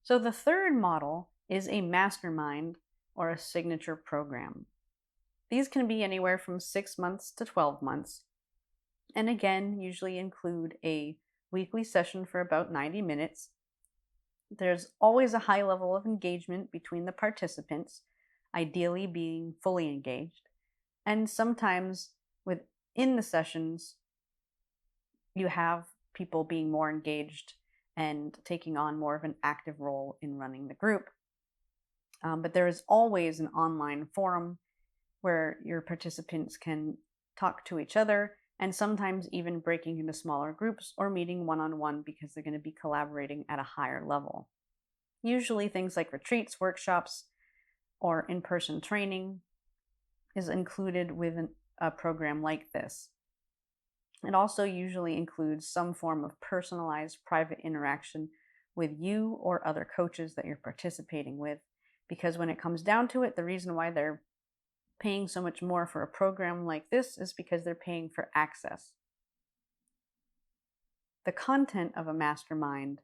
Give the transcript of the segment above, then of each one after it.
So the third model is a mastermind or a signature program. These can be anywhere from 6 months to 12 months, and again, usually include a weekly session for about 90 minutes. There's always a high level of engagement between the participants, ideally being fully engaged. And sometimes within the sessions, you have people being more engaged and taking on more of an active role in running the group. But there is always an online forum where your participants can talk to each other and sometimes even breaking into smaller groups or meeting one-on-one because they're going to be collaborating at a higher level. Usually things like retreats, workshops, or in-person training is included with a program like this. It also usually includes some form of personalized private interaction with you or other coaches that you're participating with, because when it comes down to it, the reason why they're paying so much more for a program like this is because they're paying for access. The content of a mastermind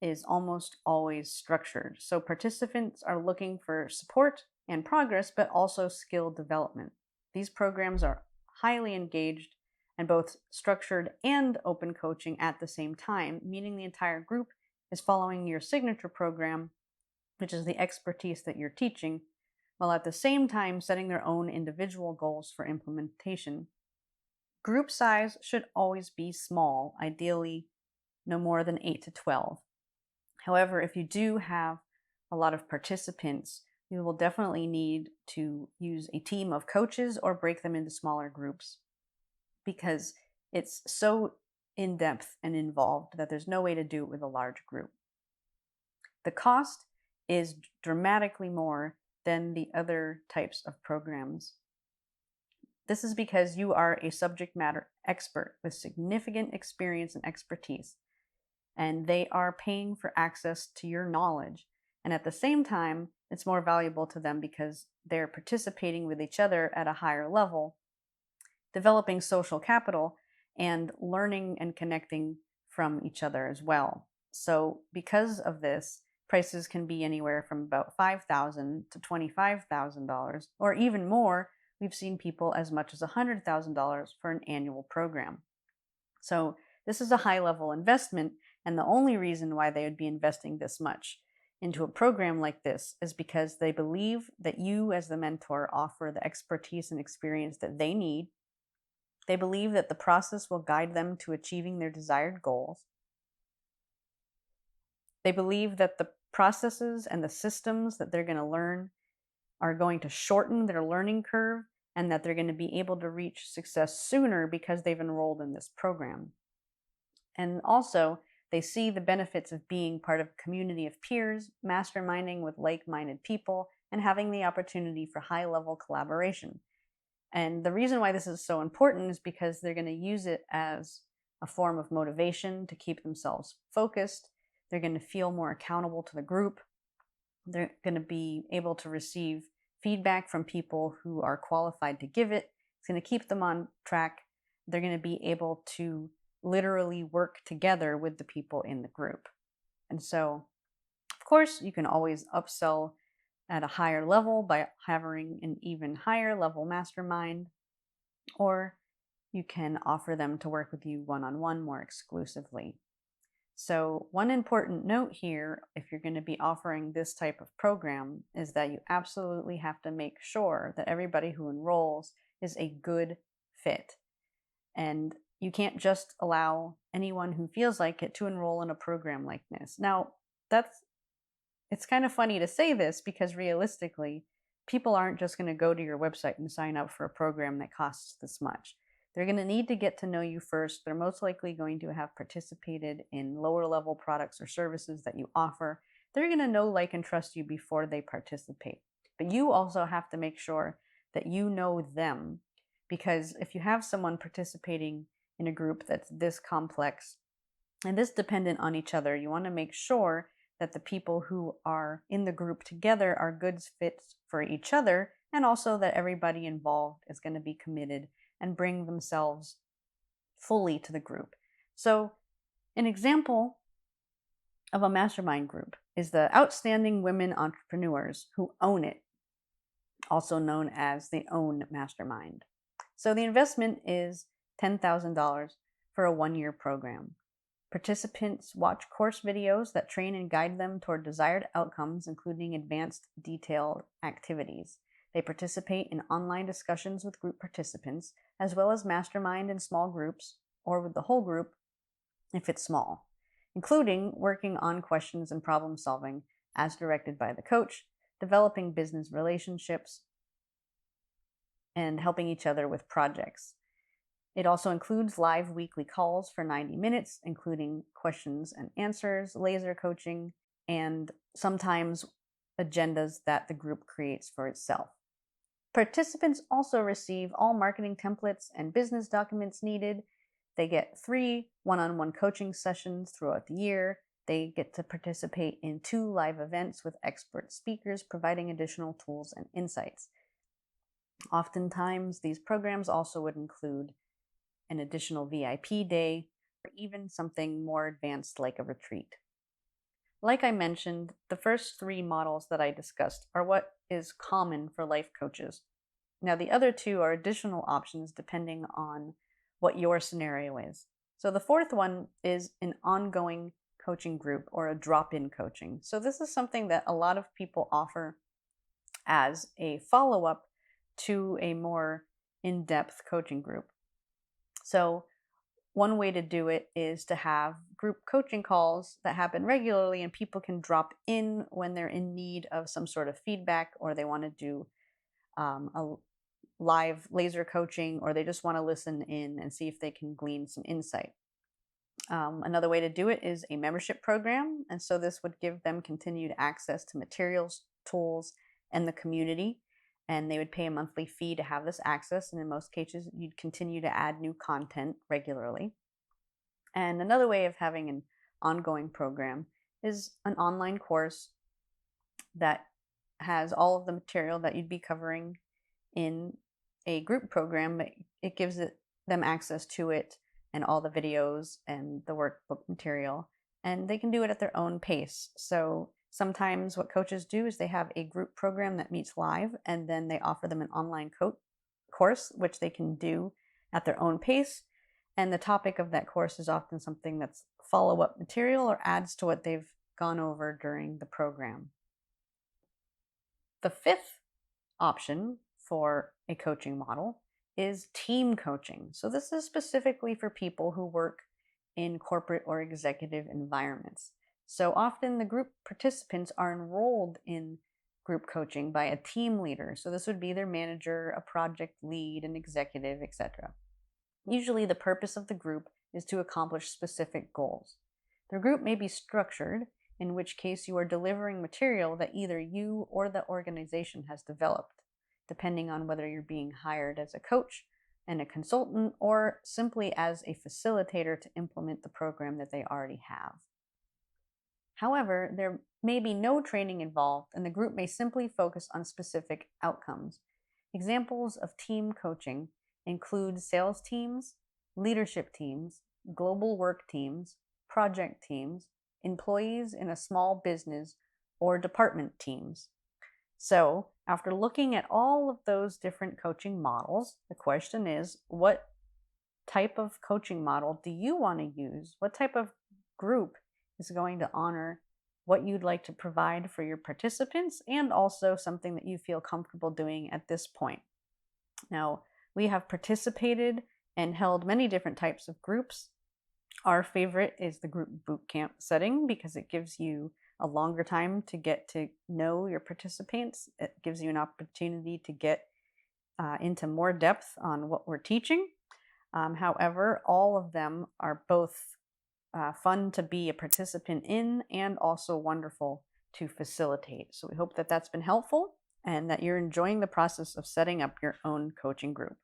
is almost always structured. So participants are looking for support and progress, but also skill development. These programs are highly engaged and both structured and open coaching at the same time, meaning the entire group is following your signature program, which is the expertise that you're teaching, while at the same time setting their own individual goals for implementation. Group size should always be small, ideally no more than 8 to 12. However, if you do have a lot of participants, you will definitely need to use a team of coaches or break them into smaller groups because it's so in-depth and involved that there's no way to do it with a large group. The cost is dramatically more than the other types of programs. This is because you are a subject matter expert with significant experience and expertise, and they are paying for access to your knowledge. And at the same time, it's more valuable to them because they're participating with each other at a higher level, developing social capital, and learning and connecting from each other as well. So because of this, prices can be anywhere from about $5,000 to $25,000, or even more. We've seen people as much as $100,000 for an annual program. So this is a high-level investment, and the only reason why they would be investing this much into a program like this is because they believe that you as the mentor offer the expertise and experience that they need. They believe that the process will guide them to achieving their desired goals. They believe that the processes and the systems that they're going to learn are going to shorten their learning curve and that they're going to be able to reach success sooner because they've enrolled in this program. And also, they see the benefits of being part of a community of peers, masterminding with like-minded people, and having the opportunity for high-level collaboration. And the reason why this is so important is because they're going to use it as a form of motivation to keep themselves focused. They're going to feel more accountable to the group. They're going to be able to receive feedback from people who are qualified to give it. It's going to keep them on track. They're going to be able to literally work together with the people in the group. And so, of course, you can always upsell at a higher level by having an even higher level mastermind, or you can offer them to work with you one-on-one more exclusively. So one important note here, if you're going to be offering this type of program, is that you absolutely have to make sure that everybody who enrolls is a good fit. And you can't just allow anyone who feels like it to enroll in a program like this. Now, it's kind of funny to say this because realistically, people aren't just going to go to your website and sign up for a program that costs this much. They're going to need to get to know you first. They're most likely going to have participated in lower level products or services that you offer. They're going to know, like, and trust you before they participate. But you also have to make sure that you know them, because if you have someone participating in a group that's this complex and this dependent on each other, you want to make sure that the people who are in the group together are good fits for each other, and also that everybody involved is going to be committed and bring themselves fully to the group. So an example of a mastermind group is the Outstanding Women Entrepreneurs Who Own It, also known as the OWN Mastermind. So the investment is $10,000 for a 1-year program. Participants watch course videos that train and guide them toward desired outcomes, including advanced, detailed activities. They participate in online discussions with group participants, as well as mastermind in small groups, or with the whole group if it's small, including working on questions and problem solving as directed by the coach, developing business relationships, and helping each other with projects. It also includes live weekly calls for 90 minutes, including questions and answers, laser coaching, and sometimes agendas that the group creates for itself. Participants also receive all marketing templates and business documents needed. They get 3 one-on-one coaching sessions throughout the year. They get to participate in 2 live events with expert speakers, providing additional tools and insights. Oftentimes, these programs also would include an additional VIP day, or even something more advanced like a retreat. Like I mentioned, the first 3 models that I discussed are what is common for life coaches. Now, the other 2 are additional options depending on what your scenario is. So the fourth one is an ongoing coaching group or a drop-in coaching. So this is something that a lot of people offer as a follow-up to a more in-depth coaching group. So one way to do it is to have group coaching calls that happen regularly, and people can drop in when they're in need of some sort of feedback, or they want to do a live laser coaching, or they just want to listen in and see if they can glean some insight. Another way to do it is a membership program, and so this would give them continued access to materials, tools, and the community, and they would pay a monthly fee to have this access, and in most cases you'd continue to add new content regularly. And another way of having an ongoing program is an online course that has all of the material that you'd be covering in a group program. It gives them access to it and all the videos and the workbook material, and they can do it at their own pace. So sometimes what coaches do is they have a group program that meets live, and then they offer them an online course, which they can do at their own pace. And the topic of that course is often something that's follow-up material or adds to what they've gone over during the program. The fifth option for a coaching model is team coaching. So this is specifically for people who work in corporate or executive environments. So often the group participants are enrolled in group coaching by a team leader. So this would be their manager, a project lead, an executive, etc. Usually the purpose of the group is to accomplish specific goals. The group may be structured, in which case you are delivering material that either you or the organization has developed, depending on whether you're being hired as a coach and a consultant or simply as a facilitator to implement the program that they already have. However, there may be no training involved, and the group may simply focus on specific outcomes. Examples of team coaching include sales teams, leadership teams, global work teams, project teams, employees in a small business, or department teams. So, after looking at all of those different coaching models, the question is, what type of coaching model do you want to use? What type of group is going to honor what you'd like to provide for your participants, and also something that you feel comfortable doing at this point? Now, we have participated and held many different types of groups. Our favorite is the group bootcamp setting because it gives you a longer time to get to know your participants. It gives you an opportunity to get into more depth on what we're teaching. However, all of them are both fun to be a participant in and also wonderful to facilitate. So we hope that that's been helpful and that you're enjoying the process of setting up your own coaching group.